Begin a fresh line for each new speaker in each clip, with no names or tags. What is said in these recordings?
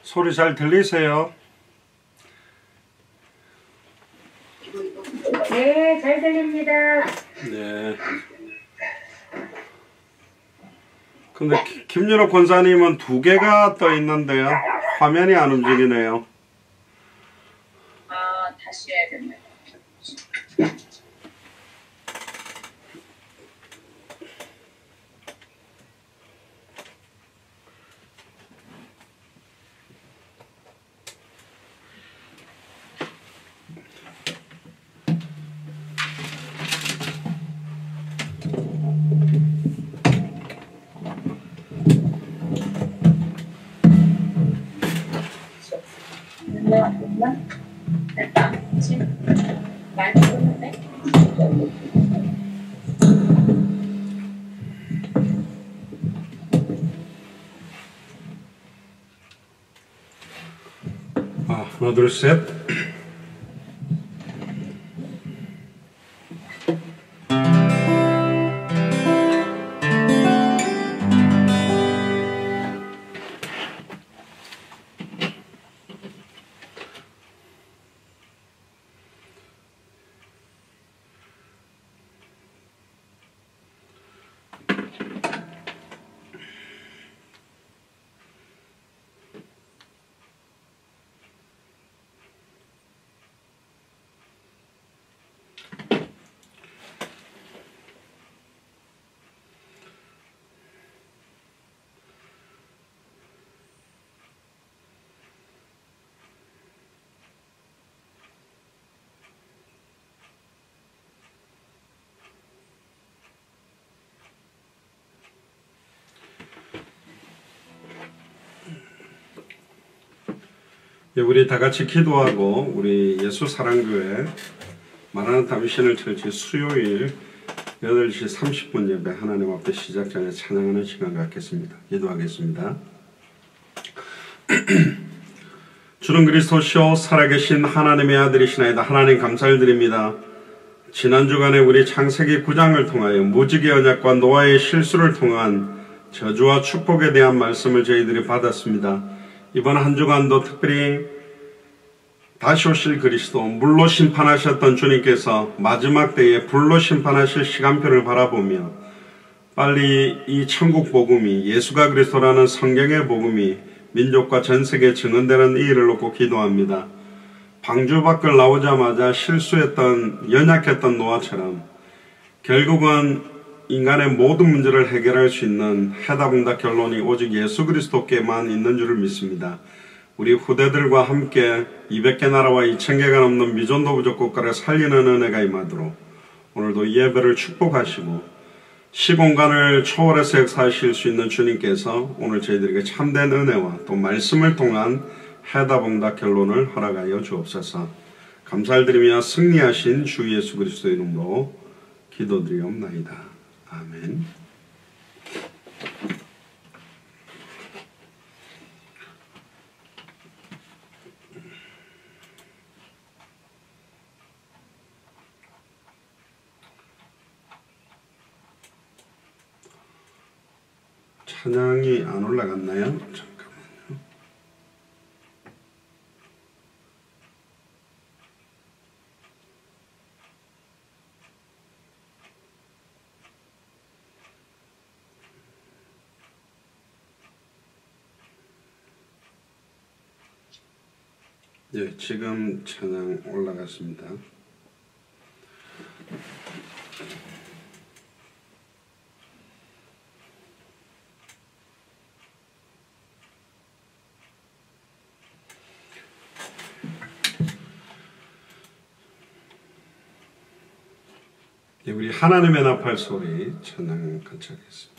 소리 잘 들리세요?
네, 잘 들립니다.
네. 근데 김윤호 권사님은 2개가 떠 있는데요. 화면이 안 움직이네요.
다시 해야겠네요. 됐다. 지금 많이 썼는데?
하나, 둘, 셋. 우리 다 같이 기도하고 우리 예수사랑교회 마라나타 미션을 철치 수요일 8시 30분 예배 하나님 앞에 시작 전에 찬양하는 시간 갖겠습니다. 기도하겠습니다. 주는 그리스도시요 살아계신 하나님의 아들이시나이다. 하나님 감사를 드립니다. 지난 주간에 우리 창세기 9장을 통하여 무지개 언약과 노아의 실수를 통한 저주와 축복에 대한 말씀을 저희들이 받았습니다. 이번 한 주간도 특별히 다시 오실 그리스도, 물로 심판하셨던 주님께서 마지막 때에 불로 심판하실 시간표를 바라보며 빨리 이 천국 복음이, 예수가 그리스도라는 성경의 복음이 민족과 전 세계에 증언되는 이 일을 놓고 기도합니다. 방주 밖을 나오자마자 실수했던, 연약했던 노아처럼 결국은 인간의 모든 문제를 해결할 수 있는 해답응답 결론이 오직 예수 그리스도께만 있는 줄을 믿습니다. 우리 후대들과 함께 200개 나라와 2000개가 넘는 미존도 부족 국가를 살리는 은혜가 임하도록 오늘도 이 예배를 축복하시고 시공간을 초월해서 역사하실 수 있는 주님께서 오늘 저희들에게 참된 은혜와 또 말씀을 통한 해답응답 결론을 허락하여 주옵소서. 감사를 드리며 승리하신 주 예수 그리스도의 이름으로 기도드리옵나이다. 아멘. 찬양이 안 올라갔나요? 잠깐만요. 네, 지금 찬양 올라갔습니다. 네, 우리 하나님의 나팔 소리 찬양 같이 하겠습니다.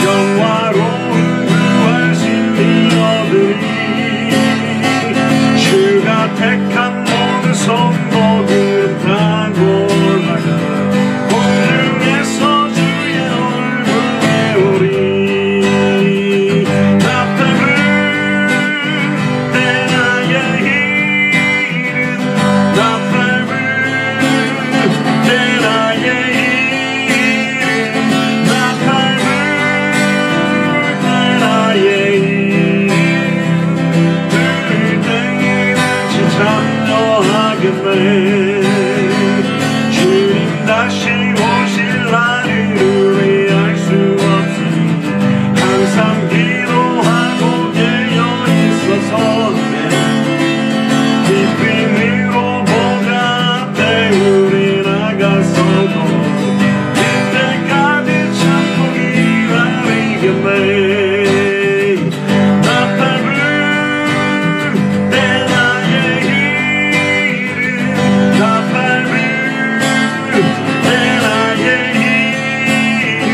영화로운 부활신 이어들이 주가 택한 모든 성도들 다 올라가 공중에서 주의 얼굴 배우리 나팔을 대 나의 이름 나팔을 대 나의 이름 나팔을 대 나의 이름 늘 땡이 같이 참여하겠네 주님 다시 오실 날을 우리 알 수 없으니 항상 기도하고 깨어있어서 기쁨으로 보좌 앞에 우리 나가서도 그때까지 참고 기다리겠네 나팔 불 때 나의 이름 나팔 불 때 나의 이름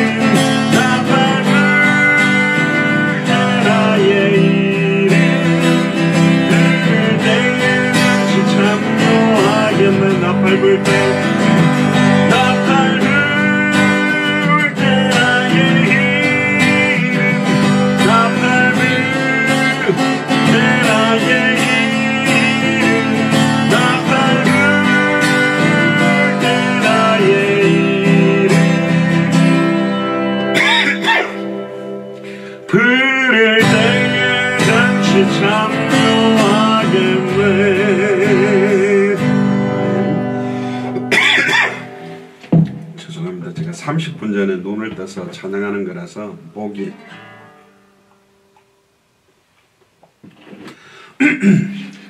나팔 불 때 나의 이름 그때에 같이 참여하겠네 나팔 불 때 나팔 불 때 나의 이름 나팔 불 때 나의 이름 나팔 불 때 나의 이름 불을 때에 같이 참여하겠네 죄송합니다. 제가 30분 전에 눈을 떠서 찬양하는 거라서 목이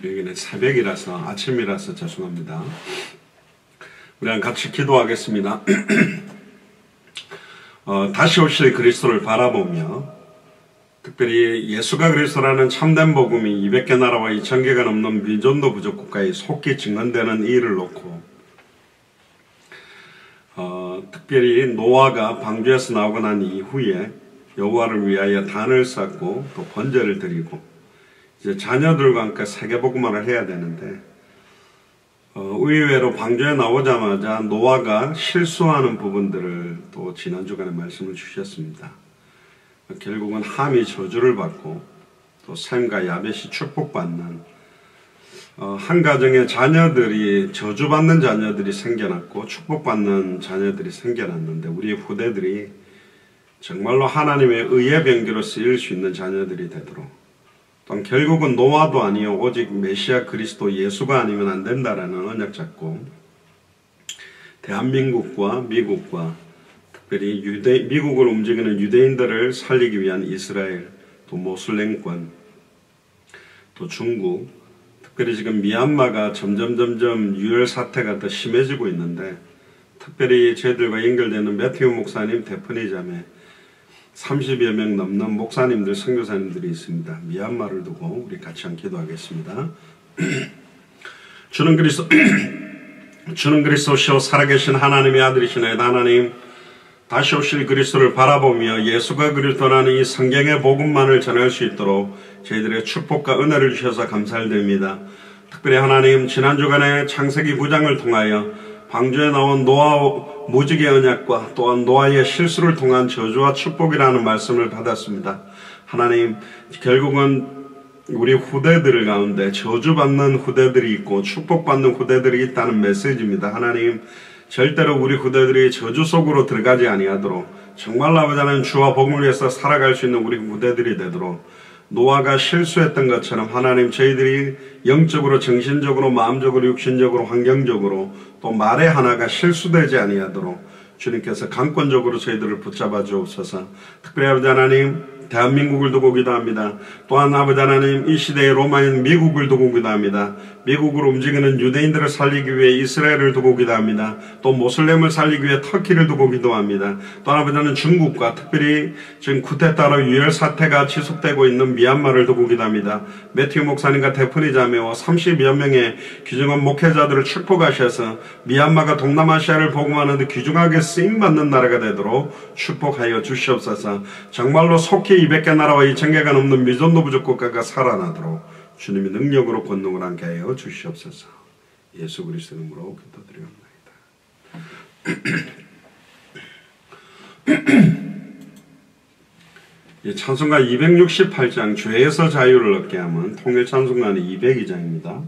여기는 새벽이라서 아침이라서 죄송합니다. 우리 같이 기도하겠습니다. 다시 오실 그리스도를 바라보며 특별히 예수가 그리스도라는 참된 복음이 200개 나라와 2000개가 넘는 미전도 부족 국가에 속히 증언되는 이 일을 놓고 특별히 노아가 방주에서 나오고 난 이후에 여호와를 위하여 단을 쌓고 또 번제를 드리고 이제 자녀들과 함께 세계복음화를 해야 되는데 의외로 방주에 나오자마자 노아가 실수하는 부분들을 또 지난 주간에 말씀을 주셨습니다. 결국은 함이 저주를 받고 또 셈과 야벳이 축복받는 한 가정의 자녀들이 저주받는 자녀들이 생겨났고 축복받는 자녀들이 생겨났는데 우리 후대들이 정말로 하나님의 의의 병기로 쓰일 수 있는 자녀들이 되도록 또 결국은 노아도 아니요 오직 메시아 그리스도 예수가 아니면 안 된다라는 언약 잡고 대한민국과 미국과 특별히 미국을 움직이는 유대인들을 살리기 위한 이스라엘 또 모슬렘권 또 중국 특별히 지금 미얀마가 점점 유혈 사태가 더 심해지고 있는데 특별히 저희들과 연결되는 매튜 목사님 대표이자매 30여 명 넘는 목사님들 선교사님들이 있습니다. 미얀마를 두고 우리 같이 한 기도하겠습니다. 주는 그리스도시요 살아계신 하나님의 아들이시나이다. 하나님 다시 오실 그리스도를 바라보며 예수가 그리스도라는 이 성경의 복음만을 전할 수 있도록 저희들의 축복과 은혜를 주셔서 감사드립니다. 특별히 하나님 지난 주간에 창세기 9장을 통하여 방주에 나온 노아 무지개 언약과 또한 노아의 실수를 통한 저주와 축복이라는 말씀을 받았습니다. 하나님 결국은 우리 후대들 가운데 저주받는 후대들이 있고 축복받는 후대들이 있다는 메시지입니다. 하나님 절대로 우리 후대들이 저주 속으로 들어가지 아니하도록 정말 아버지 하나님 주와 복음을 위해서 살아갈 수 있는 우리 후대들이 되도록 노아가 실수했던 것처럼 하나님 저희들이 영적으로 정신적으로 마음적으로 육신적으로 환경적으로 또 말의 하나가 실수되지 아니하도록 주님께서 강권적으로 저희들을 붙잡아 주옵소서. 특별히 아버지 하나님 대한민국을 두고 기도합니다. 또한 아버지 하나님 이 시대의 로마인 미국을 두고 기도합니다. 미국을 움직이는 유대인들을 살리기 위해 이스라엘을 두고 기도합니다. 또 모슬렘을 살리기 위해 터키를 두고 기도합니다. 또한 아버지 하나님 중국과 특별히 지금 쿠데타로 유혈 사태가 지속되고 있는 미얀마를 두고 기도합니다. 매튜 목사님과 데프니 자매와 30여 명의 귀중한 목회자들을 축복하셔서 미얀마가 동남아시아를 복음하는 데 귀중하게 쓰임받는 나라가 되도록 축복하여 주시옵소서. 정말로 속히 200개 나라와 2000개가 넘는 미전도 부족 국가가 살아나도록 주님의 능력으로 권능을 함께 하여 주시옵소서. 예수 그리스도 이름으로 기도드리옵나이다. 찬송가 268장 죄에서 자유를 얻게 하면 통일 찬송가는 202장입니다.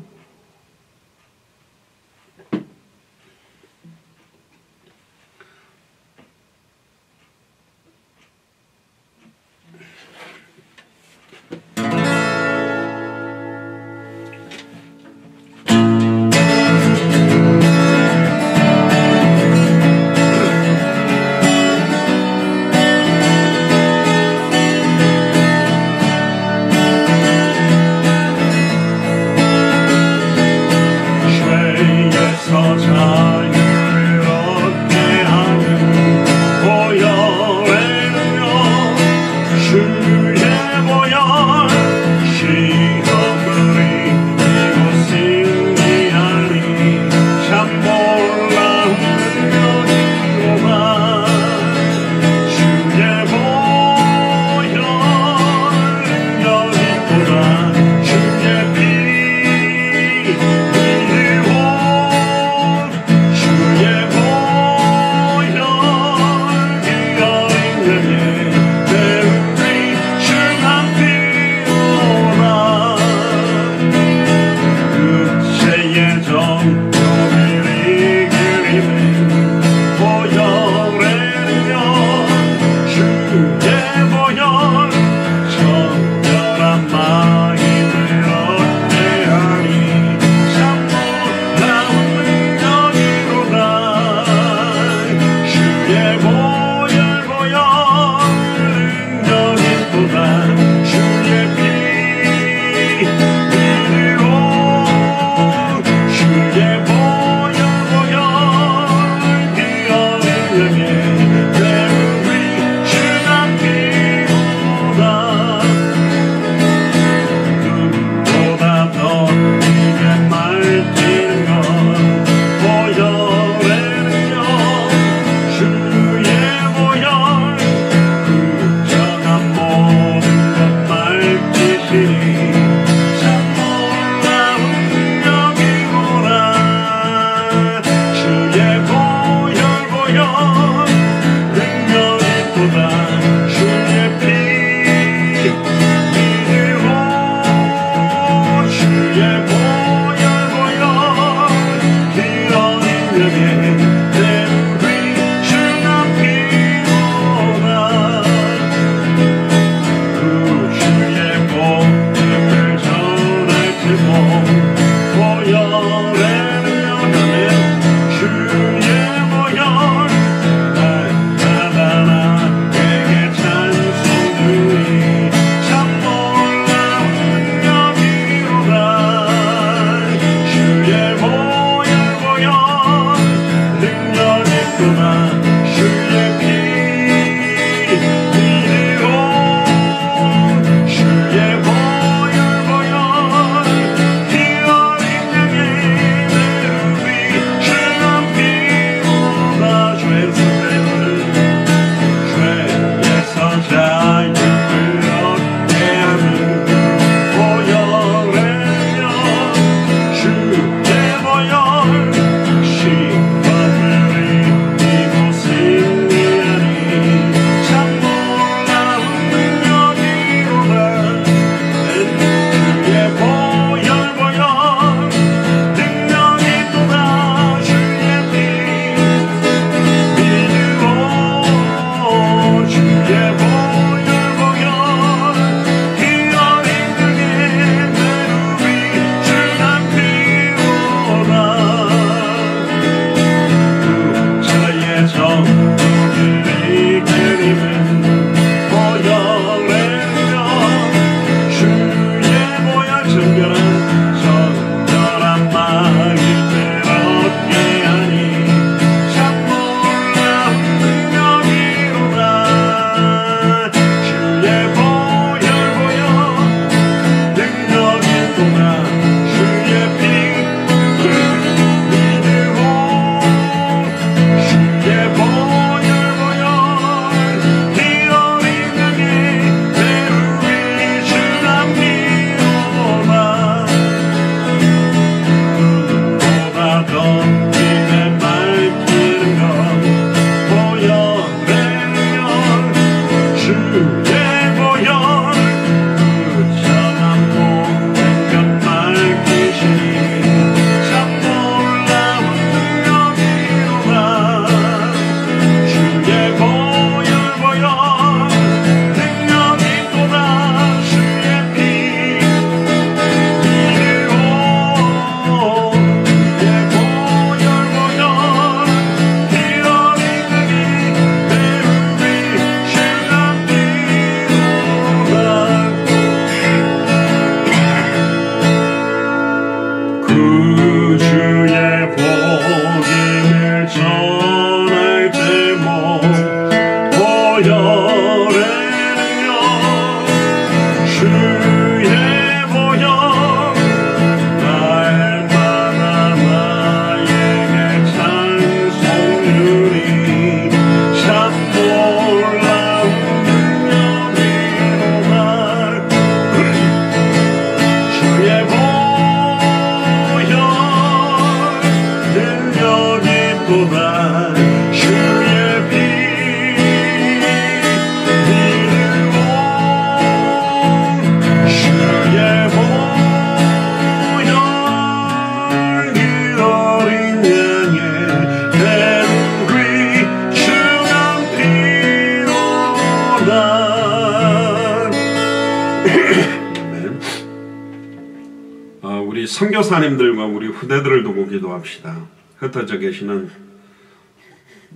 우리 선교사님들과 우리 후대들을 두고 기도합시다. 흩어져 계시는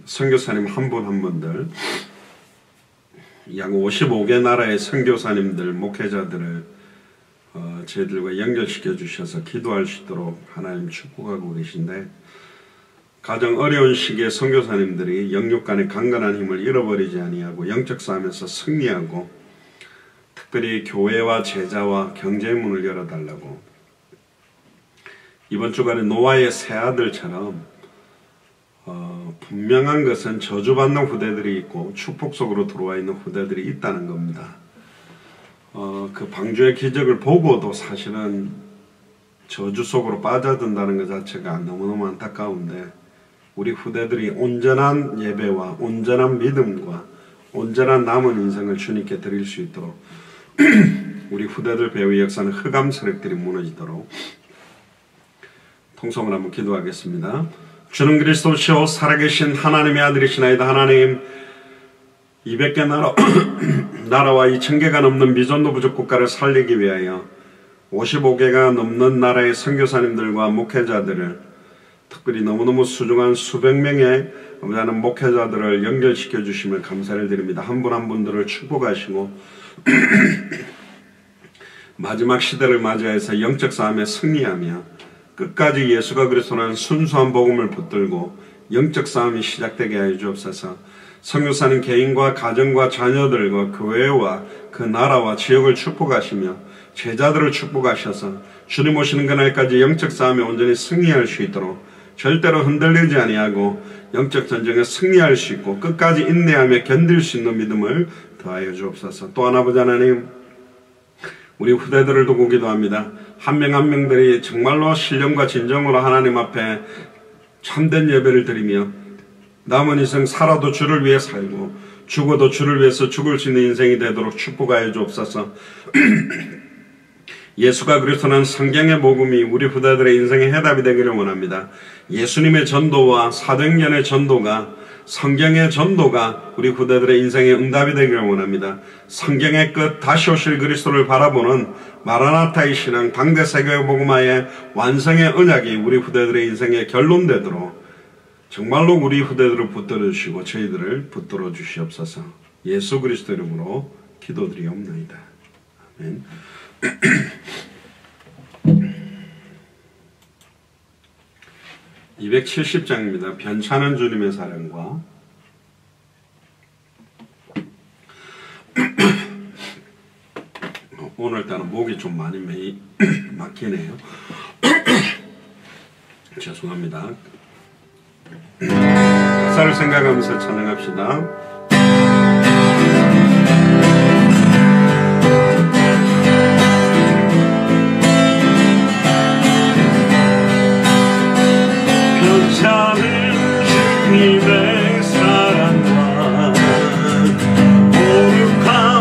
선교사님 한 분 한 분들, 약 55개 나라의 선교사님들, 목회자들을 저희들과 연결시켜 주셔서 기도할 수 있도록 하나님 축복하고 계신데, 가장 어려운 시기에 선교사님들이 영육 간의 강건한 힘을 잃어버리지 아니하고 영적 싸움에서 승리하고, 특별히 교회와 제자와 경제의 문을 열어달라고, 이번 주간에 노아의 새 아들처럼 분명한 것은 저주받는 후대들이 있고 축복 속으로 들어와 있는 후대들이 있다는 겁니다. 그 방주의 기적을 보고도 사실은 저주 속으로 빠져든다는 것 자체가 너무너무 안타까운데, 우리 후대들이 온전한 예배와 온전한 믿음과 온전한 남은 인생을 주님께 드릴 수 있도록 우리 후대들 배후의 역사는 흑암 세력들이 무너지도록 통성을 한번 기도하겠습니다. 주는 그리스도시요 살아계신 하나님의 아들이시나이다. 하나님, 200개 나라와 2000개가 넘는 미전도 부족 국가를 살리기 위하여 55개가 넘는 나라의 선교사님들과 목회자들을, 특별히 너무너무 수중한 수백 명의 많은 목회자들을 연결시켜 주시면 감사를 드립니다. 한 분 한 분들을 축복하시고 마지막 시대를 맞이해서 영적 싸움에 승리하며 끝까지 예수가 그리스도라는 순수한 복음을 붙들고 영적 싸움이 시작되게 하여 주옵소서. 선교사님 개인과 가정과 자녀들과 교회와 그 나라와 지역을 축복하시며 제자들을 축복하셔서 주님 오시는 그날까지 영적 싸움에 온전히 승리할 수 있도록, 절대로 흔들리지 아니하고 영적 전쟁에 승리할 수 있고 끝까지 인내하며 견딜 수 있는 믿음을 더하여 주옵소서. 또한 아버지 하나님, 우리 후대들을 두고 기도합니다. 한 명 한 명들이 정말로 신령과 진정으로 하나님 앞에 참된 예배를 드리며 남은 인생 살아도 주를 위해 살고 죽어도 주를 위해서 죽을 수 있는 인생이 되도록 축복하여 주옵소서. 예수가 그리스도는 성경의 복음이 우리 후대들의 인생의 해답이 되기를 원합니다. 예수님의 전도와 사도행전의 전도가, 성경의 전도가 우리 후대들의 인생의 응답이 되기를 원합니다. 성경의 끝 다시 오실 그리스도를 바라보는 마라나타의 신앙, 당대 세계 복음화의 완성의 언약이 우리 후대들의 인생의 결론되도록 정말로 우리 후대들을 붙들어 주시고 저희들을 붙들어 주시옵소서. 예수 그리스도 이름으로 기도드리옵나이다. 아멘. 270장입니다. 변찮은 주님의 사랑과 오늘따라 목이 좀 많이 막히네요. 죄송합니다. 가사를 생각하면서 찬양합시다. 변찮은 주님의 사랑과 거룩한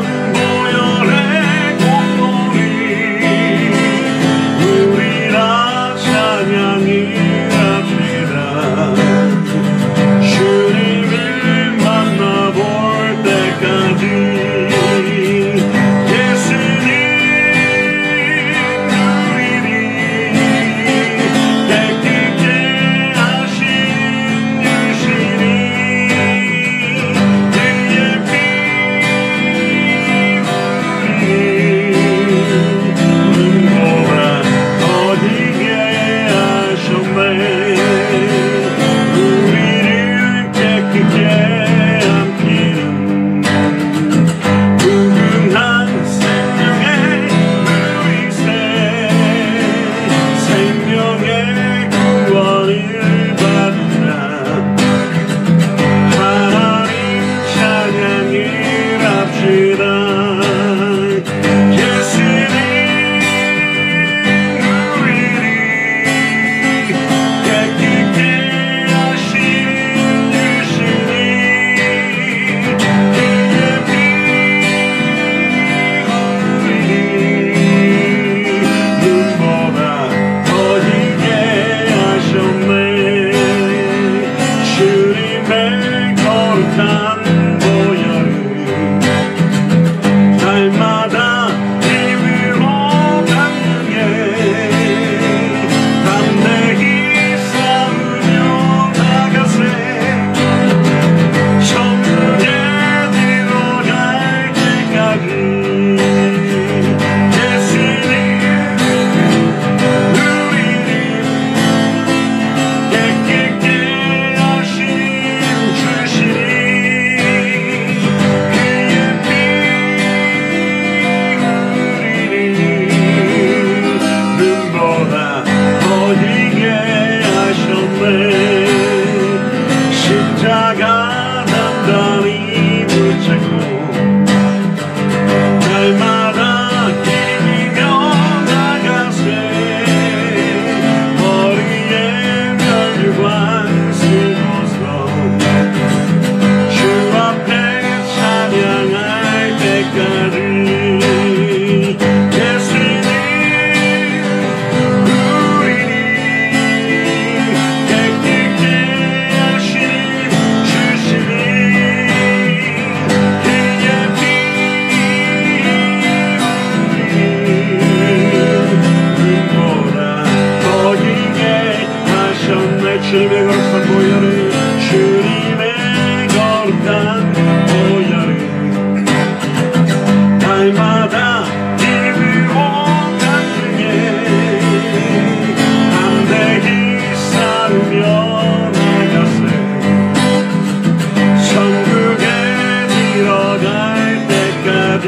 나갈 때까지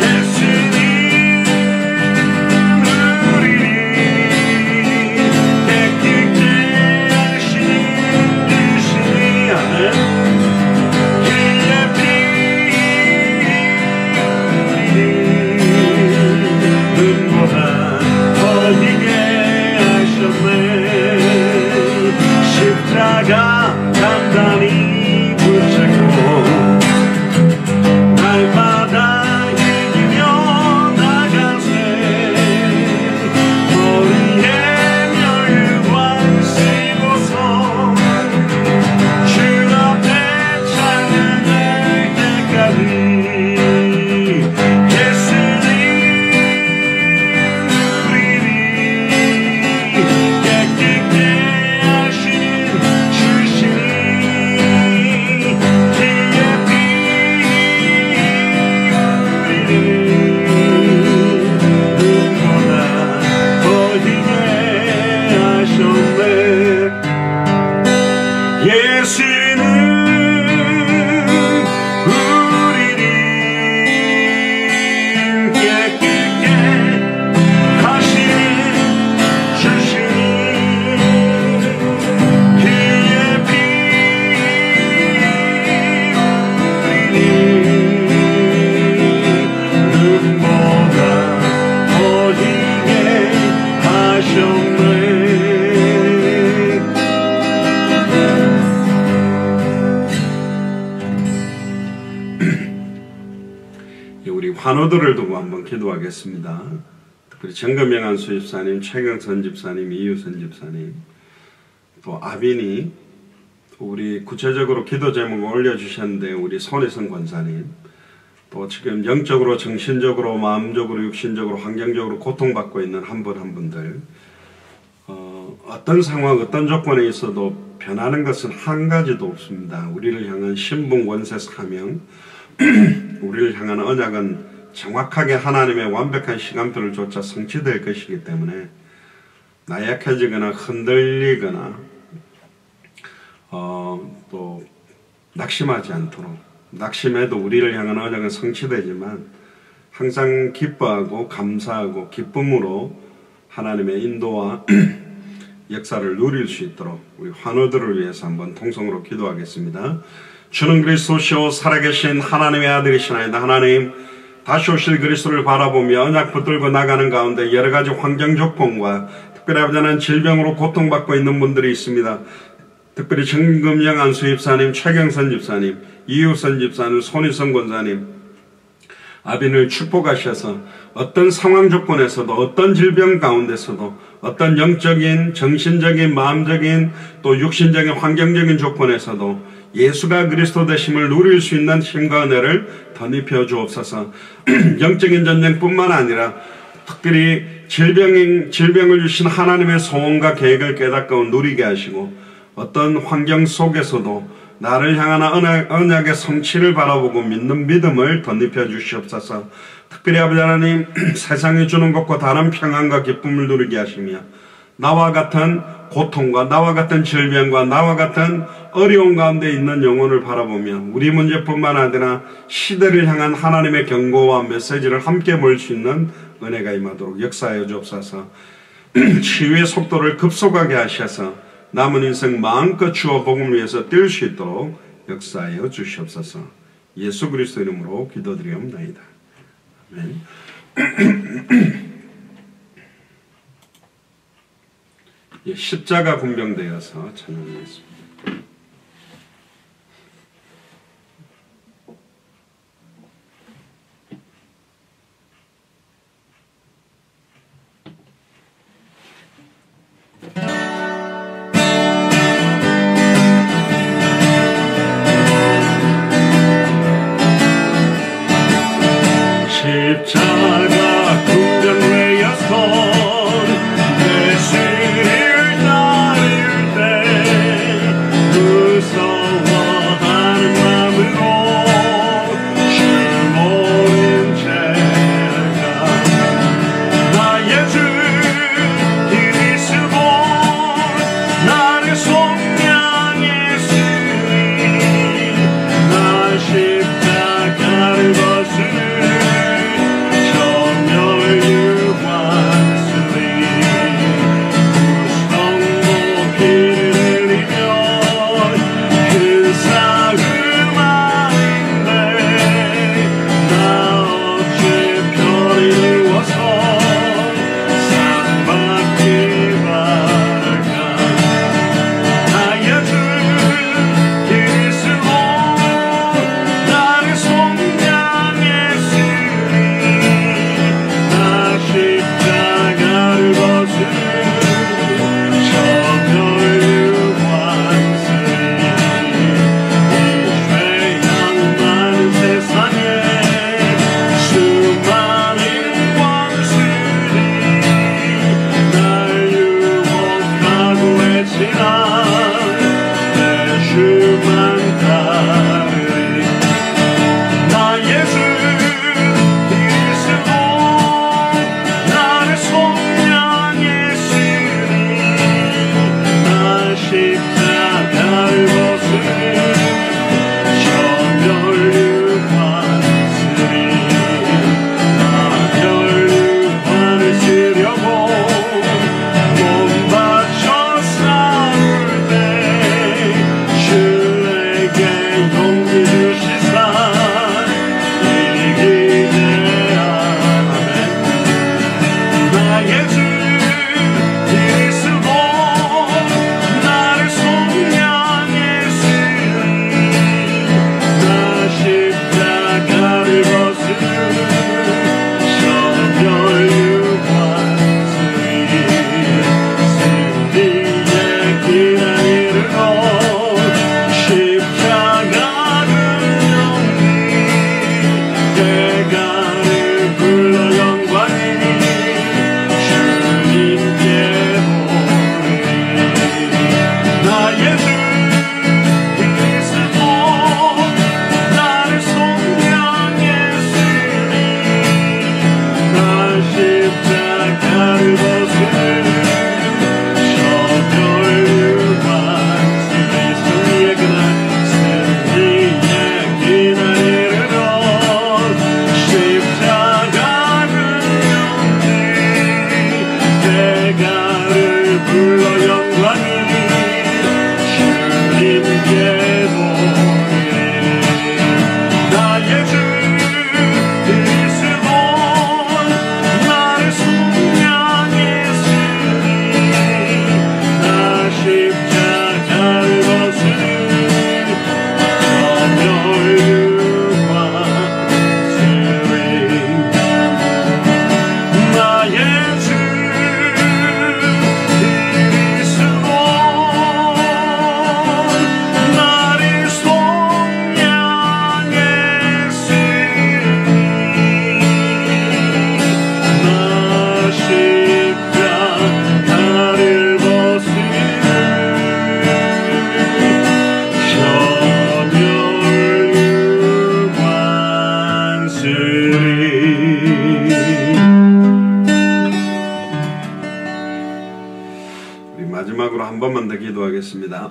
예수님 우리를 깨끗게 하시는 주시니 아멘. 그의 피 우리를 눈보다 더디게 하셨네. 십자가 단단히 붙잡고 날마다 이기며 나가세. 머리에 멸관 쓰고서 주 앞에 찬양할 때까지 예수님 우리를 깨끗게 하시는 주시니 그의 피 우리를 눈보다 더디게 하셨네. 예수는 우리를 깨끗게 하시는 주시니 그의 피 우리를 눈보다 더디게 하셨네. 우리 환우들을 두고 한번 기도하겠습니다. 특별히 정금영한 수집사님, 최경선 집사님, 이유선 집사님, 또 아빈이 우리 구체적으로 기도 제목을 올려주셨는데 우리 손혜성 권사님, 또 지금 영적으로, 정신적으로, 마음적으로, 육신적으로, 환경적으로 고통받고 있는 한 분 한 분들, 어떤 상황, 어떤 조건에 있어도 변하는 것은 한 가지도 없습니다. 우리를 향한 신분, 권세, 사명, 우리를 향한 언약은 정확하게 하나님의 완벽한 시간표를 쫓아 성취될 것이기 때문에 나약해지거나 흔들리거나 또 낙심하지 않도록, 낙심해도 우리를 향한 언약은 성취되지만 항상 기뻐하고 감사하고 기쁨으로 하나님의 인도와 역사를 누릴 수 있도록 우리 환우들을 위해서 한번 통성으로 기도하겠습니다. 주는 그리스도시요 살아계신 하나님의 아들이시나이다. 하나님, 다시 오실 그리스도를 바라보며 언약 붙들고 나가는 가운데 여러가지 환경 조건과 특별히 아버지는 질병으로 고통받고 있는 분들이 있습니다. 특별히 정금영 안수 집사님, 최경선 집사님, 이유선 집사님, 손희성 권사님, 아빈을 축복하셔서 어떤 상황 조건에서도, 어떤 질병 가운데서도, 어떤 영적인, 정신적인, 마음적인, 또 육신적인, 환경적인 조건에서도 예수가 그리스도 되심을 누릴 수 있는 힘과 은혜를 덧입혀 주옵소서. 영적인 전쟁뿐만 아니라 특별히 질병을 주신 하나님의 소원과 계획을 깨닫고 누리게 하시고, 어떤 환경 속에서도 나를 향한 언약의 성취를 바라보고 믿는 믿음을 덧입혀 주시옵소서. 특별히 아버지 하나님, 세상이 주는 것과 다른 평안과 기쁨을 누리게 하시며 나와 같은 고통과 나와 같은 질병과 나와 같은 어려운 가운데 있는 영혼을 바라보며 우리 문제뿐만 아니라 시대를 향한 하나님의 경고와 메시지를 함께 볼 수 있는 은혜가 임하도록 역사하여 주옵소서. 치유의 속도를 급속하게 하셔서 남은 인생 마음껏 주어 복음을 위해서 뛸 수 있도록 역사하여 주시옵소서. 예수 그리스도 이름으로 기도드리옵나이다. 아멘. 십자가 군병되어서 찬양하겠습니다. 십자가 군병되어서 내 신을 따를 때 번만 더 기도하겠습니다.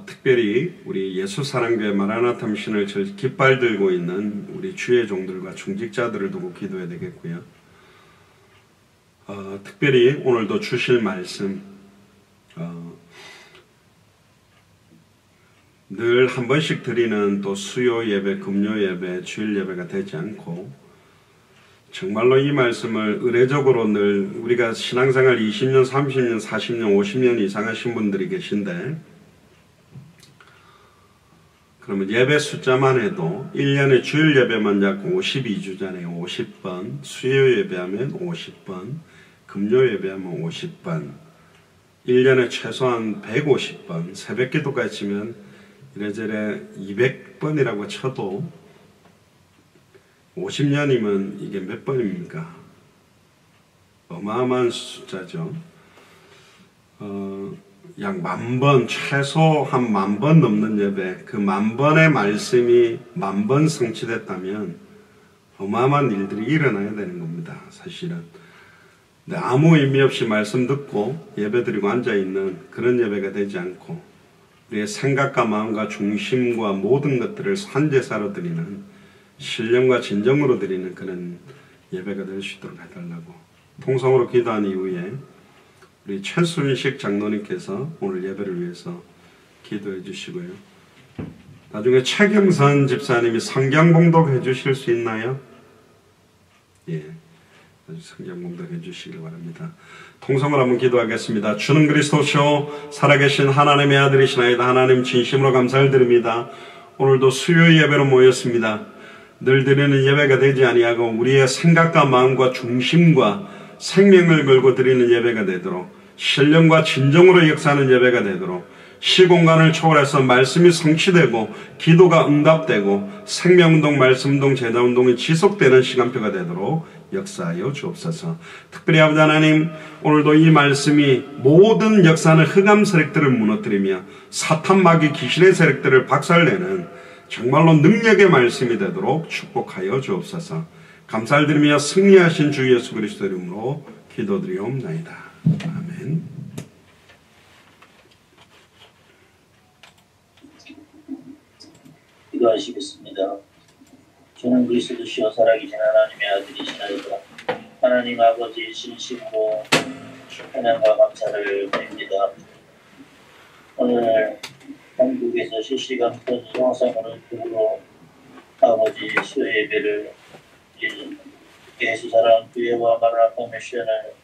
특별히 우리 예수사랑교회 마라나타 미션을 깃발 들고 있는 우리 주의 종들과 중직자들을 두고 기도해야 되겠고요. 특별히 오늘도 주실 말씀 늘 한 번씩 드리는 또 수요 예배, 금요 예배, 주일 예배가 되지 않고 정말로 이 말씀을 의례적으로 늘 우리가 신앙생활 20년, 30년, 40년, 50년 이상 하신 분들이 계신데 그러면 예배 숫자만 해도 1년에 주일 예배만 약 52주잖아요. 50번, 수요 예배하면 50번, 금요 예배하면 50번, 1년에 최소한 150번, 새벽기도까지 치면 이래저래 200번이라고 쳐도 50년이면 이게 몇 번입니까? 어마어마한 숫자죠. 약 10,000번, 최소 한 10,000번 넘는 예배, 그 10,000번의 말씀이 10,000번 성취됐다면 어마어마한 일들이 일어나야 되는 겁니다. 사실은. 근데 아무 의미 없이 말씀 듣고 예배 드리고 앉아있는 그런 예배가 되지 않고 우리의 생각과 마음과 중심과 모든 것들을 산제사로 드리는 신령과 진정으로 드리는 그런 예배가 될 수 있도록 해달라고 통성으로 기도한 이후에 우리 최순식 장로님께서 오늘 예배를 위해서 기도해 주시고요. 나중에 최경선 집사님이 성경 봉독해 주실 수 있나요? 예, 성경 봉독해 주시길 바랍니다. 통성을 한번 기도하겠습니다. 주는 그리스도시요 살아계신 하나님의 아들이시나이다. 하나님 진심으로 감사를 드립니다. 오늘도 수요 예배로 모였습니다. 늘 드리는 예배가 되지 아니하고 우리의 생각과 마음과 중심과 생명을 걸고 드리는 예배가 되도록 신령과 진정으로 역사하는 예배가 되도록 시공간을 초월해서 말씀이 성취되고 기도가 응답되고 생명운동, 말씀운동, 제자운동이 지속되는 시간표가 되도록 역사하여 주옵소서. 특별히 아버지 하나님, 오늘도 이 말씀이 모든 역사하는 흑암 세력들을 무너뜨리며 사탄 마귀 귀신의 세력들을 박살내는 정말로 능력의 말씀이 되도록 축복하여 주옵소서. 감사를 드리며 승리하신 주 예수 그리스도 이름으로 기도드리옵나이다. 아멘.
기도하시겠습니다. 주는 그리스도시요 살아계신 하나님의 아들이시나이다. 하나님 아버지 진심으로 찬양과 감사를 드립니다. 오늘 한국에서 실시간 영상으로 통으로 아버지 수요 예배를 예수 사랑 교회와 마라나타 미션을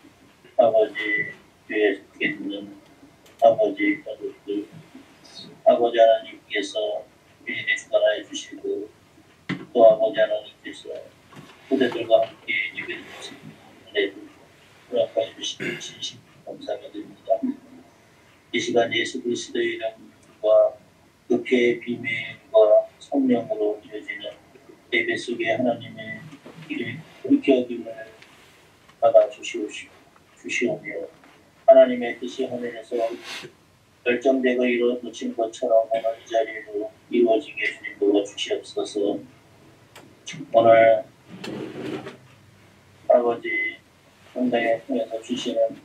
아버지 교회에 속해 있는 아버지 가족들 아버지 하나님께서 주인의 주관하여 주시고 또 아버지 하나님께서 그대들과 함께 예배를 드리는 허락하여 주시니 진심 감사가 드립니다. 이 시간 예수 그리스도의 이름과 흑해의 비밀과 성령으로 이루어지는 예배 속에 하나님의 일을 그렇게 여김을 받아 주시오며 하나님의 뜻이 하늘에서 결정되고 이루어진 것처럼 오늘 이 자리로 이루어지게 주님 도와주시옵소서. 오늘 아버지 성당에 통해서 주시는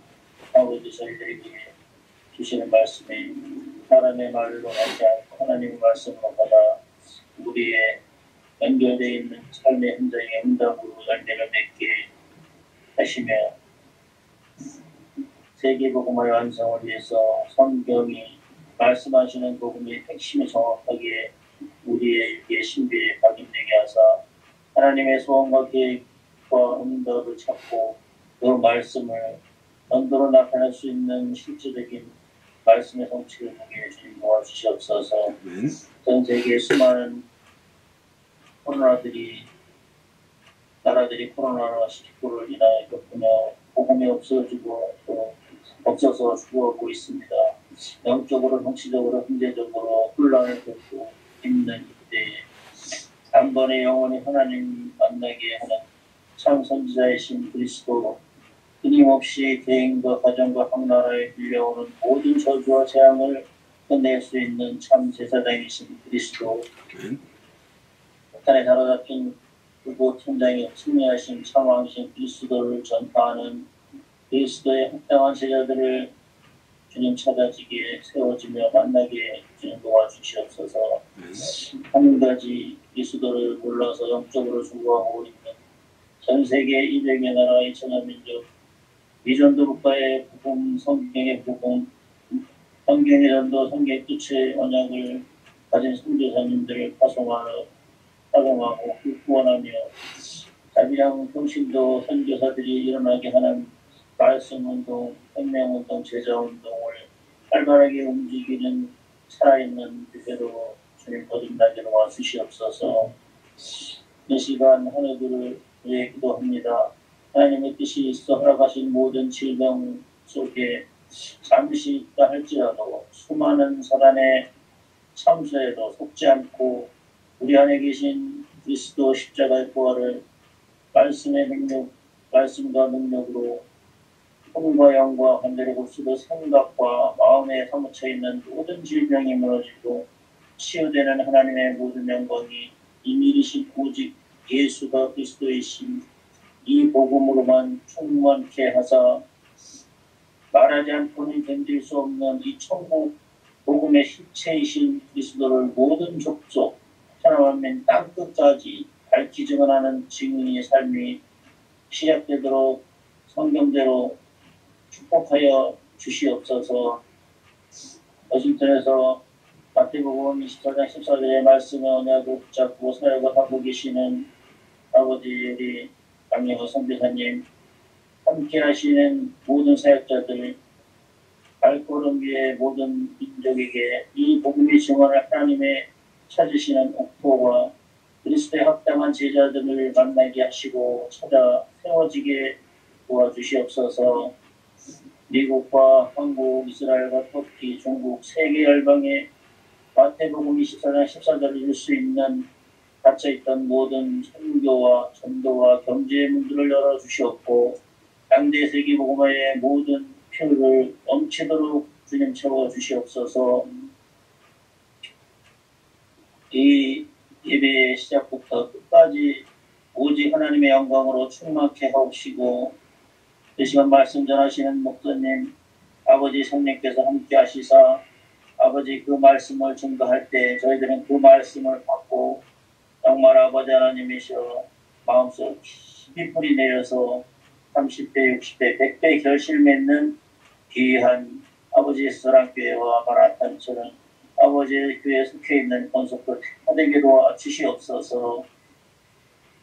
아버지 저희들에게 주시는 말씀이 사람의 말로 하지 않고 하나님의 말씀으로 받아 우리의 연결되어 있는 삶의 현장에 응답으로 열매를 맺게 하시며 세계복음화의 완성을 위해서 성경이 말씀하시는 복음의 핵심이 정확하게 우리의 신비에 각인되게 하사 하나님의 소원과 계획과 응답을 찾고 그 말씀을 언도로 나타낼 수 있는 실질적인 말씀의 성취를 보게 해주님 도와주시옵소서. 전 세계의 수많은 나라들이 코로나19를 인하여 겪으며 복음이 없어지고 또 없어서 죽어가고 있습니다. 영적으로, 정치적으로, 경제적으로 혼란을 겪고 있는 이때에 단번에 영원히 하나님 만나게 하는 참 선지자이신 그리스도 끊임없이 개인과 가정과 각 나라에 밀려오는 모든 저주와 재앙을 끝낼 수 있는 참 제사장이신 그리스도 사탄에 사로잡힌 그곳 현장에 승리하신 참 왕이신 그리스도를 전파하는 그리스도의 합당한 제자들을 주님 찾아지게 세워지며 만나게 주님 도와주시옵소서. 한 가지 그리스도를 몰라서 영적으로 죽어가고 있는 전 세계 200여 나라 2천여 민족 미전도 국가의 복음, 성경의 복음, 성경의 전도, 성경의 끝의 언약을 가진 선교사님들을 파송하고 구원하며 자비랑 평신도 선교사들이 일어나게 하는 말씀운동, 혁명운동, 제자운동을 활발하게 움직이는 살아있는 그대로 주님 거듭나게 도와 주시옵소서. 이 시간 하늘들을 위해 기도합니다. 하나님의 뜻이 있어 허락하신 모든 질병 속에 잠시 있다 할지라도 수많은 사단의 참수에도 속지 않고 우리 안에 계신 그리스도 십자가의 부활을 말씀의 능력, 말씀과 능력으로 혼과 영과 관절의 골수도 생각과 마음에 사무쳐 있는 모든 질병이 무너지고 치유되는 하나님의 모든 영광이 이미리신 오직 예수가 그리스도이신 이 복음으로만 충만케 하사 말하지 않고는 견딜 수 없는 이 천국 복음의 실체이신 그리스도를 모든 족속 하나만면 땅끝까지 밝히 증언하는 증인의 삶이 시작되도록 성경대로 축복하여 주시옵소서. 워싱턴에서 마태복음 24장 14절의 말씀의 언약을 붙잡고 사역을 하고 계시는 아버지 우리 강영호 선교사님, 함께 하시는 모든 사역자들, 발걸음 위에 모든 민족에게 이 복음의 증언을 하나님의 찾으시는 옥토와 그리스도의 합당한 제자들을 만나게 하시고 찾아 세워지게 도와주시옵소서. 미국과 한국, 이스라엘과 터키, 중국, 세계 열방에 마태복음 24장 14절을 읽을 수 있는 닫혀있던 모든 선교와 전도와 경제의 문들을 열어주시옵고 양대 세계복음화의 모든 표를 넘치도록 주님 채워주시옵소서. 이 예배의 시작부터 끝까지 오직 하나님의 영광으로 충만케 하옵시고 이 시간 말씀 전하시는 목사님 아버지 성령께서 함께 하시사 아버지 그 말씀을 증거할 때 저희들은 그 말씀을 받고 정말 아버지 하나님이시여 마음속 깊이 뿌리 내려서 30배, 60배, 100배 결실 맺는 귀한 아버지의 사랑교회와 마라탄처럼 아버지의 교회에 속해 있는 권속들 하되게 도와주시옵소서.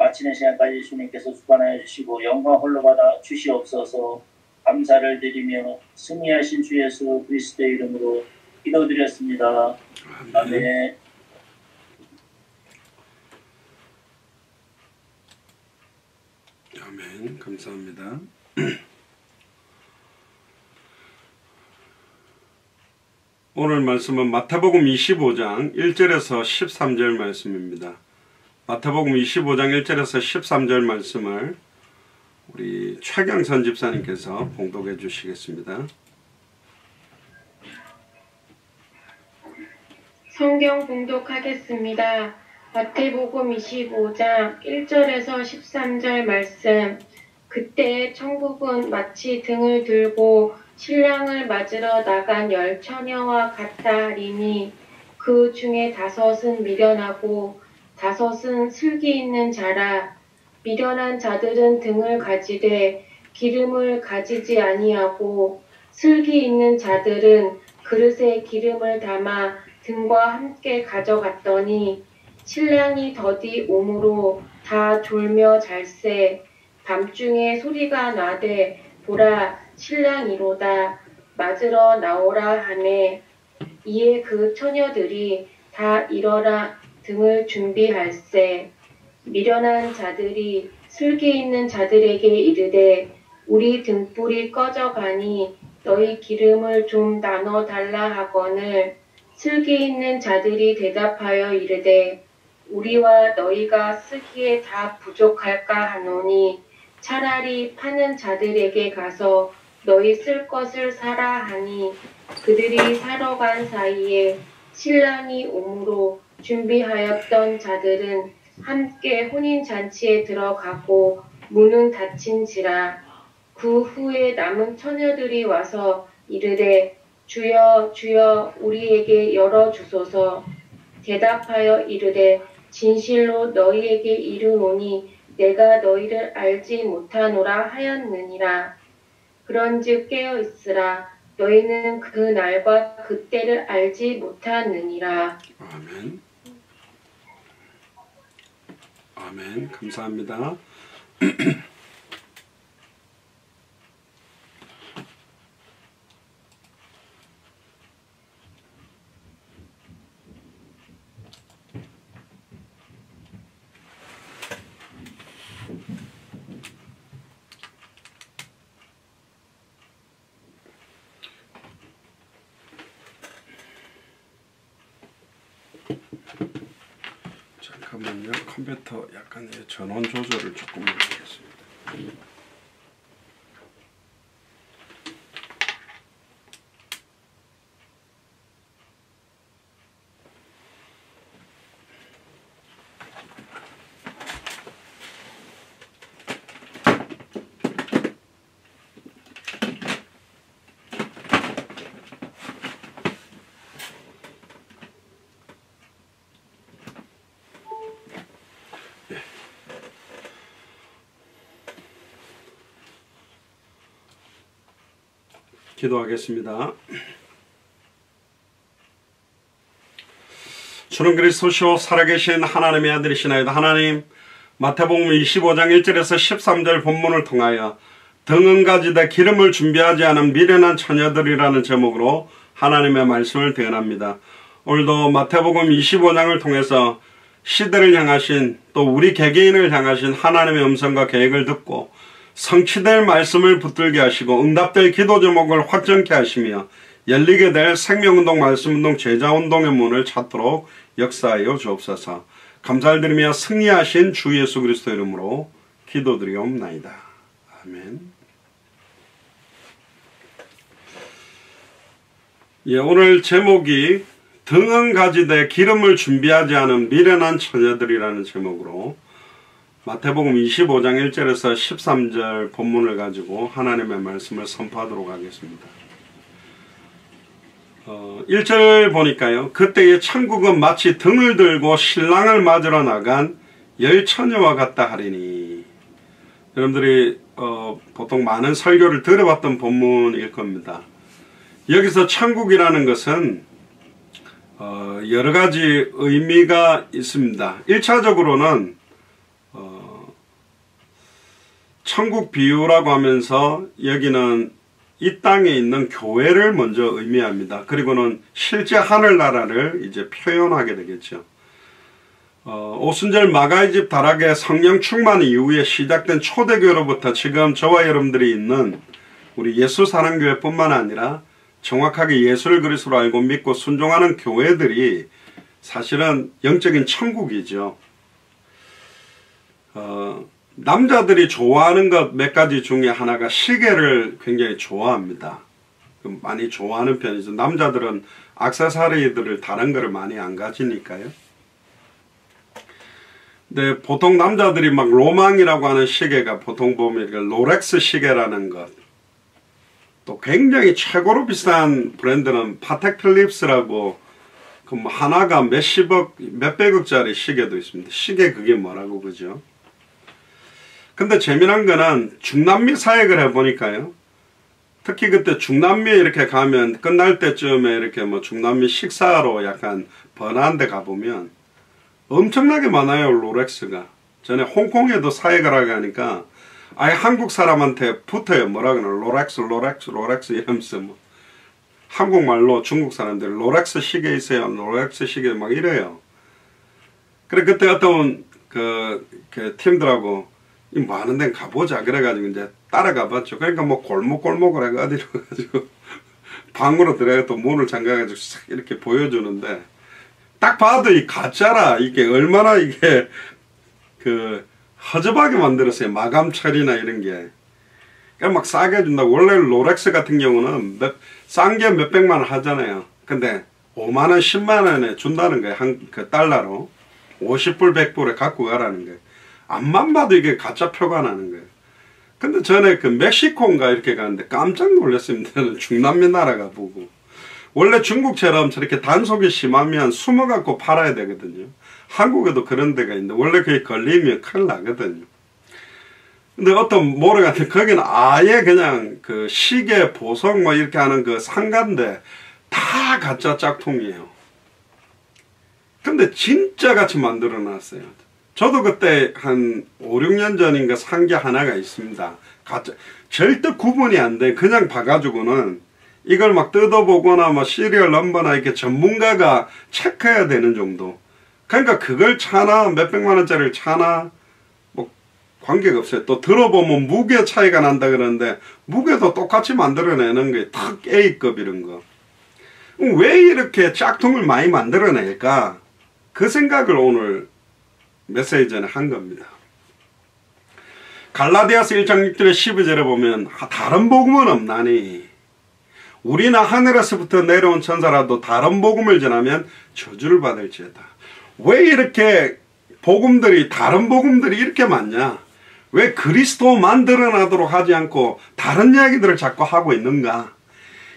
마치는 시간까지 주님께서 주관하여 주시고 영광 홀로 받아 주시옵소서. 감사를 드리며 승리하신 주 예수 그리스도의 이름으로 기도드렸습니다. 아멘.
아멘. 감사합니다. 오늘 말씀은 마태복음 25장 1절에서 13절 말씀입니다. 마태복음 25장 1절에서 13절 말씀을 우리 최경선 집사님께서 봉독해 주시겠습니다.
성경 봉독하겠습니다. 마태복음 25장 1절에서 13절 말씀. 그때 천국은 마치 등을 들고 신랑을 맞으러 나간 10처녀와 같다 하리니 그 중에 5은 미련하고 5은 슬기 있는 자라. 미련한 자들은 등을 가지되 기름을 가지지 아니하고 슬기 있는 자들은 그릇에 기름을 담아 등과 함께 가져갔더니 신랑이 더디 오므로 다 졸며 잘세. 밤중에 소리가 나되 보라 신랑이로다 맞으러 나오라 하매 이에 그 처녀들이 다 일어나 등을 준비할세. 미련한 자들이 슬기 있는 자들에게 이르되 우리 등불이 꺼져가니 너희 기름을 좀 나눠 달라 하거늘 슬기 있는 자들이 대답하여 이르되 우리와 너희가 쓰기에 다 부족할까 하노니 차라리 파는 자들에게 가서 너희 쓸 것을 사라 하니 그들이 사러 간 사이에 신랑이 오므로 준비하였던 자들은 함께 혼인잔치에 들어가고 문은 닫힌지라. 그 후에 남은 처녀들이 와서 이르되 주여 주여 우리에게 열어주소서. 대답하여 이르되 진실로 너희에게 이르노니 내가 너희를 알지 못하노라 하였느니라. 그런즉 깨어있으라. 너희는 그 날과 그 때를 알지 못하느니라.
아멘. 아멘. 감사합니다. 잠깐만요. 컴퓨터 약간의 전원 조절을 조금 해보겠습니다. 기도하겠습니다. 주는 그리스도시요 살아계신 하나님의 아들이시나이다. 하나님, 마태복음 25장 1절에서 13절 본문을 통하여 등은가지되 기름을 준비하지 않은 미련한 처녀들이라는 제목으로 하나님의 말씀을 대언합니다. 오늘도 마태복음 25장을 통해서 시대를 향하신, 또 우리 개개인을 향하신 하나님의 음성과 계획을 듣고 성취될 말씀을 붙들게 하시고 응답될 기도 제목을 확정케 하시며 열리게 될 생명운동, 말씀운동, 제자운동의 문을 찾도록 역사하여 주옵소서. 감사를 드리며 승리하신 주 예수 그리스도 이름으로 기도드리옵나이다. 아멘. 오늘 제목이 등은 가지되 기름을 준비하지 않은 미련한 처녀들이라는 제목으로 마태복음 25장 1절에서 13절 본문을 가지고 하나님의 말씀을 선포하도록 하겠습니다. 1절 보니까요. 그때의 천국은 마치 등을 들고 신랑을 맞으러 나간 열 처녀와 같다 하리니. 여러분들이 보통 많은 설교를 들어봤던 본문일 겁니다. 여기서 천국이라는 것은 여러 가지 의미가 있습니다. 1차적으로는 천국 비유라고 하면서 여기는 이 땅에 있는 교회를 먼저 의미합니다. 그리고는 실제 하늘나라를 이제 표현하게 되겠죠. 오순절 마가의 집 다락의 성령 충만 이후에 시작된 초대교로부터 지금 저와 여러분들이 있는 우리 예수 사랑교회뿐만 아니라 정확하게 예수를 그리스도로 알고 믿고 순종하는 교회들이 사실은 영적인 천국이죠. 남자들이 좋아하는 것 몇 가지 중에 하나가 시계를 굉장히 좋아합니다. 많이 좋아하는 편이죠. 남자들은 액세서리들을 다른 거를 많이 안 가지니까요. 근데 보통 남자들이 막 로망이라고 하는 시계가 보통 보면 롤렉스 시계라는 것, 또 굉장히 최고로 비싼 브랜드는 파텍 필립스라고 그 뭐 하나가 몇십억, 몇백억짜리 시계도 있습니다. 시계 그게 뭐라고 그죠? 근데 재미난 거는 중남미 사역을 해보니까요. 특히 그때 중남미에 이렇게 가면 끝날 때쯤에 이렇게 뭐 중남미 식사로 약간 번화한 데 가보면 엄청나게 많아요, 롤렉스가. 전에 홍콩에도 사역을 하게 하니까 아예 한국 사람한테 붙어요. 뭐라 그러나 롤렉스, 롤렉스, 롤렉스 이러면서 뭐 한국말로 중국 사람들이 롤렉스 시계 있어요. 롤렉스 시계 막 이래요. 그래 그때 어떤 그 팀들하고 뭐 하는 데는 가보자 그래가지고 이제 따라가 봤죠. 그러니까 뭐 골목골목을 해가 어디로 가지고 방으로 들어가 또 문을 잠가가지고 싹 이렇게 보여주는데 딱 봐도 이 가짜라. 이게 얼마나 이게 그 허접하게 만들었어요. 마감 처리나 이런 게. 그러니까 막 싸게 준다고. 원래 롤렉스 같은 경우는 싼 게 몇백만 원 하잖아요. 근데 5만원 10만원에 준다는 거예요. 그 달러로 50불 100불에 갖고 가라는 거예요. 앞만 봐도 이게 가짜 표가 나는 거예요. 근데 전에 그 멕시코인가 이렇게 가는데 깜짝 놀랐습니다. 중남미 나라가 보고. 원래 중국처럼 저렇게 단속이 심하면 숨어갖고 팔아야 되거든요. 한국에도 그런 데가 있는데 원래 그게 걸리면 큰일 나거든요. 근데 어떤 모래 같은 거기는 아예 그냥 그 시계 보석 뭐 이렇게 하는 그 상가인데 다 가짜 짝퉁이에요. 근데 진짜 같이 만들어 놨어요. 저도 그때 한 5, 6년 전인가 산 게 하나가 있습니다. 가짜, 절대 구분이 안 돼. 그냥 봐가지고는 이걸 막 뜯어보거나 뭐 시리얼 넘버나 이렇게 전문가가 체크해야 되는 정도. 그러니까 그걸 차나 몇백만 원짜리를 차나 뭐 관계가 없어요. 또 들어보면 무게 차이가 난다 그러는데 무게도 똑같이 만들어내는 게 탁 A급 이런 거. 왜 이렇게 짝퉁을 많이 만들어낼까? 그 생각을 오늘 메시지 전에 한 겁니다. 갈라디아서 1장 6절에 12절에 보면 다른 복음은 없나니 우리나 하늘에서부터 내려온 천사라도 다른 복음을 전하면 저주를 받을지어다. 왜 이렇게 복음들이 다른 복음들이 이렇게 많냐? 왜 그리스도만 드러나도록 하지 않고 다른 이야기들을 자꾸 하고 있는가?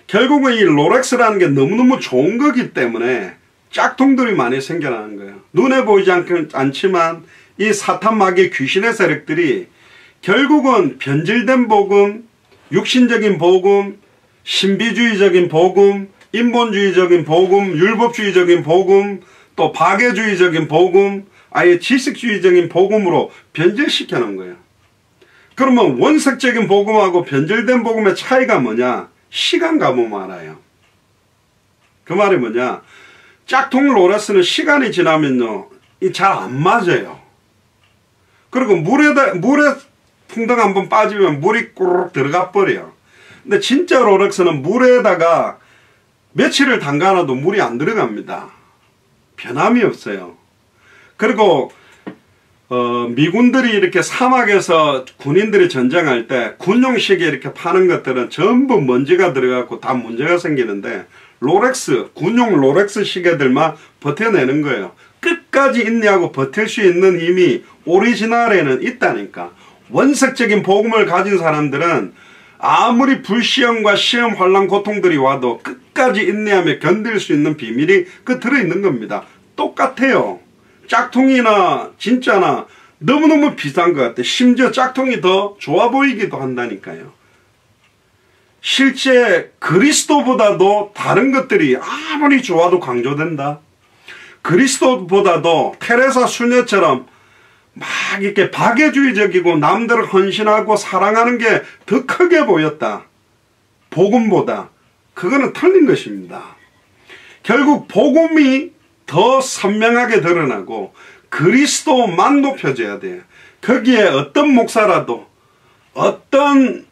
결국은 이 롤렉스라는 게 너무너무 좋은 거기 때문에 짝퉁들이 많이 생겨나는 거예요. 눈에 보이지 않지만 이 사탄 마귀 귀신의 세력들이 결국은 변질된 복음, 육신적인 복음, 신비주의적인 복음, 인본주의적인 복음, 율법주의적인 복음, 또 박애주의적인 복음, 아예 지식주의적인 복음으로 변질시켜 놓은 거예요. 그러면 원색적인 복음하고 변질된 복음의 차이가 뭐냐? 시간 가보면 알아요. 그 말이 뭐냐? 짝퉁 롤렉스는 시간이 지나면요, 잘 안 맞아요. 그리고 물에 풍덩 한번 빠지면 물이 꾸르륵 들어가 버려요. 근데 진짜 롤렉스는 물에다가 며칠을 담가놔도 물이 안 들어갑니다. 변함이 없어요. 그리고 미군들이 이렇게 사막에서 군인들이 전쟁할 때 군용 시계 이렇게 파는 것들은 전부 먼지가 들어가고 다 문제가 생기는데 롤렉스, 군용 롤렉스 시계들만 버텨내는 거예요. 끝까지 인내하고 버틸 수 있는 힘이 오리지널에는 있다니까. 원색적인 복음을 가진 사람들은 아무리 불시험과 시험, 환난, 고통들이 와도 끝까지 인내하며 견딜 수 있는 비밀이 그 들어있는 겁니다. 똑같아요. 짝퉁이나 진짜나 너무너무 비슷한 것 같아요. 심지어 짝퉁이 더 좋아 보이기도 한다니까요. 실제 그리스도보다도 다른 것들이 아무리 좋아도 강조된다. 그리스도보다도 테레사 수녀처럼 막 이렇게 박애주의적이고 남들을 헌신하고 사랑하는 게 더 크게 보였다. 복음보다. 그거는 틀린 것입니다. 결국 복음이 더 선명하게 드러나고 그리스도만 높여져야 돼요. 거기에 어떤 목사라도 어떤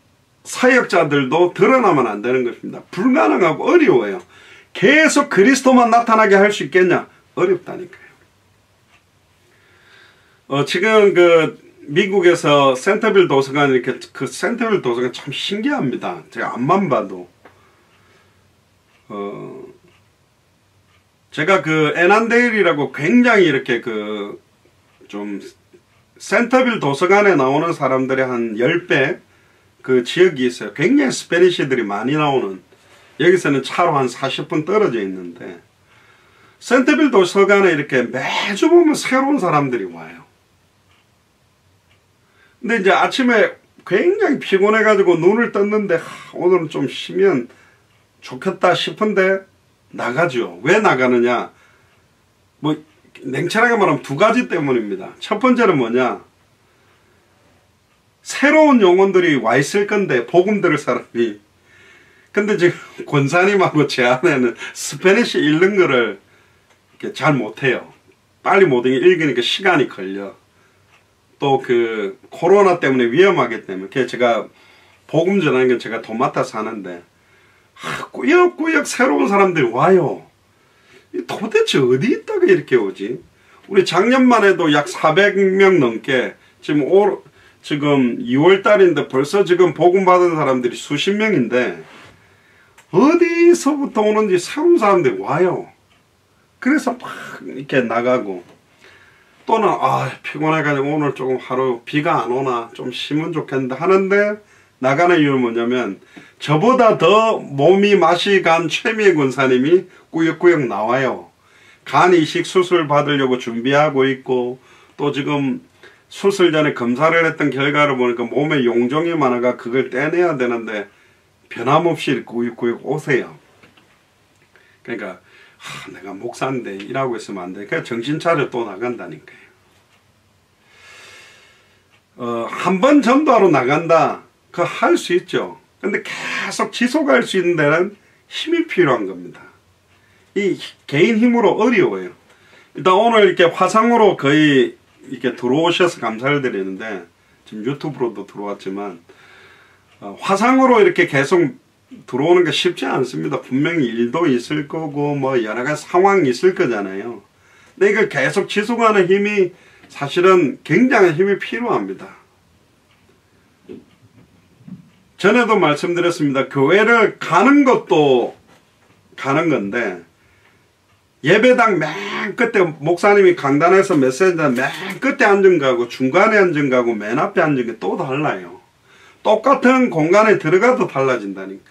사역자들도 드러나면 안 되는 것입니다. 불가능하고 어려워요. 계속 그리스도만 나타나게 할 수 있겠냐? 어렵다니까요. 지금 미국에서 센터빌 도서관 이렇게 센터빌 도서관 참 신기합니다. 제가 앞만 봐도 제가 애난데일이라고 굉장히 이렇게 좀 센터빌 도서관에 나오는 사람들의 한 10배 그 지역이 있어요. 굉장히 스페니쉬들이 많이 나오는, 여기서는 차로 한 40분 떨어져 있는데 센터빌 도서관에 이렇게 매주 보면 새로운 사람들이 와요. 근데 이제 아침에 굉장히 피곤해가지고 눈을 떴는데 오늘은 좀 쉬면 좋겠다 싶은데 나가죠. 왜 나가느냐? 뭐 냉철하게 말하면 두 가지 때문입니다. 첫 번째는 뭐냐? 새로운 영혼들이 와 있을 건데 복음 들을 사람이. 근데 지금 권사님하고 제 아내는 스페니쉬 읽는 거를 잘 못해요. 빨리 못 읽으니까 시간이 걸려. 또 코로나 때문에 위험하기 때문에 제가 복음 전하는 건 제가 도맡아서 하는데 꾸역꾸역 새로운 사람들이 와요. 도대체 어디 있다가 이렇게 오지? 우리 작년만 해도 약 400명 넘게 지금 2월 달인데 벌써 지금 복음 받은 사람들이 수십 명인데 어디서부터 오는지 새로운 사람들이 와요. 그래서 막 이렇게 나가고, 또는 피곤해가지고 오늘 조금 하루 비가 안 오나 좀 쉬면 좋겠는데 하는데 나가는 이유는 뭐냐면 저보다 더 몸이 맛이 간 최미애 군사님이 꾸역꾸역 나와요. 간 이식 수술 받으려고 준비하고 있고, 또 지금 수술 전에 검사를 했던 결과를 보니까 몸에 용종이 많아가 그걸 떼내야 되는데 변함없이 꾸역꾸역 오세요. 그러니까 내가 목사인데 일하고 있으면 안 돼. 그러니까 정신 차려 또 나간다니까요. 한 번 전도하러 나간다. 그거 할 수 있죠. 근데 계속 지속할 수 있는 데는 힘이 필요한 겁니다. 이 개인 힘으로 어려워요. 일단 오늘 이렇게 화상으로 거의 이렇게 들어오셔서 감사를 드리는데, 지금 유튜브로도 들어왔지만, 화상으로 이렇게 계속 들어오는 게 쉽지 않습니다. 분명히 일도 있을 거고, 뭐 여러 가지 상황이 있을 거잖아요. 근데 이걸 계속 지속하는 힘이 사실은 굉장한 힘이 필요합니다. 전에도 말씀드렸습니다. 교회를 가는 것도 가는 건데, 예배당 맨 끝에 목사님이 강단에서 메시지는 맨 끝에 앉은 거하고 중간에 앉은 거하고 맨 앞에 앉은 게 또 달라요. 똑같은 공간에 들어가도 달라진다니까.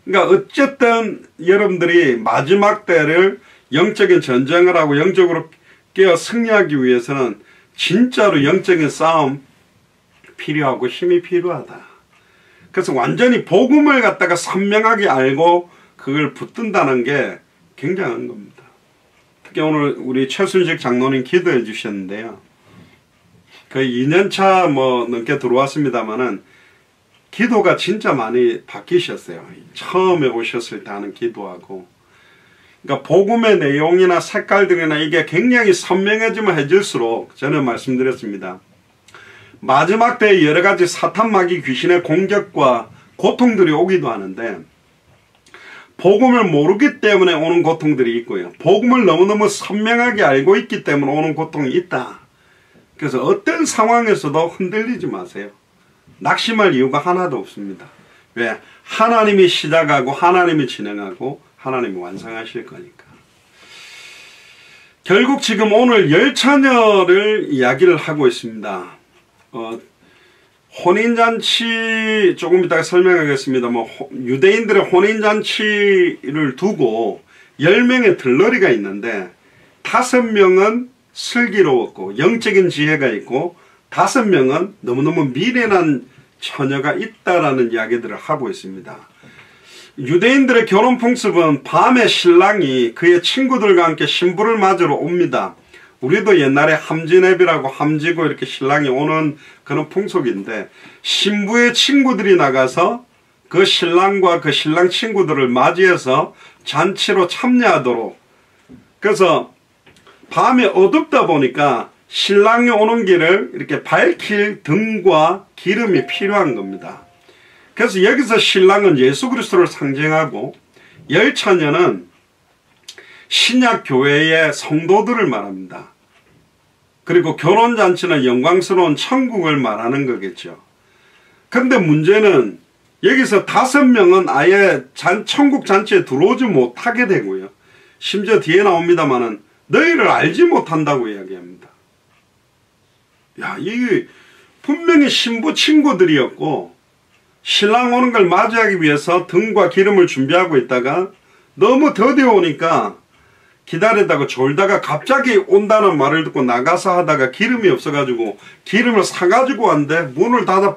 그러니까 어쨌든 여러분들이 마지막 때를 영적인 전쟁을 하고 영적으로 깨어 승리하기 위해서는 진짜로 영적인 싸움 필요하고 힘이 필요하다. 그래서 완전히 복음을 갖다가 선명하게 알고 그걸 붙든다는 게 굉장한 겁니다. 특히 오늘 우리 최순식 장로님 기도해 주셨는데요. 거의 2년차 뭐 넘게 들어왔습니다만은 기도가 진짜 많이 바뀌셨어요. 처음에 오셨을 때 하는 기도하고. 그러니까 복음의 내용이나 색깔들이나 이게 굉장히 선명해지면 해질수록 저는 말씀드렸습니다. 마지막 때에 여러 가지 사탄 마귀 귀신의 공격과 고통들이 오기도 하는데, 복음을 모르기 때문에 오는 고통들이 있고요. 복음을 너무너무 선명하게 알고 있기 때문에 오는 고통이 있다. 그래서 어떤 상황에서도 흔들리지 마세요. 낙심할 이유가 하나도 없습니다. 왜? 하나님이 시작하고 하나님이 진행하고 하나님이 완성하실 거니까. 결국 지금 오늘 열차녀를 이야기를 하고 있습니다. 혼인잔치 조금 이따가 설명하겠습니다. 유대인들의 혼인잔치를 두고 10명의 들러리가 있는데 5명은 슬기로웠고 영적인 지혜가 있고 5명은 너무너무 미련한 처녀가 있다라는 이야기들을 하고 있습니다. 유대인들의 결혼 풍습은 밤에 신랑이 그의 친구들과 함께 신부를 맞으러 옵니다. 우리도 옛날에 함지내비라고 함지고 이렇게 신랑이 오는 그런 풍속인데, 신부의 친구들이 나가서 그 신랑과 그 신랑 친구들을 맞이해서 잔치로 참여하도록. 그래서 밤에 어둡다 보니까 신랑이 오는 길을 이렇게 밝힐 등과 기름이 필요한 겁니다. 그래서 여기서 신랑은 예수 그리스도를 상징하고 열차녀는 신약 교회의 성도들을 말합니다. 그리고 결혼잔치는 영광스러운 천국을 말하는 거겠죠. 근데 문제는 여기서 5명은 아예 천국 잔치에 들어오지 못하게 되고요. 심지어 뒤에 나옵니다마는 너희를 알지 못한다고 이야기합니다. 야, 이게 분명히 신부 친구들이었고 신랑 오는 걸 맞이하기 위해서 등과 기름을 준비하고 있다가 너무 더디어 오니까 기다리다가 졸다가 갑자기 온다는 말을 듣고 나가서 하다가 기름이 없어가지고 기름을 사가지고 왔는데 문을 닫아버렸어요.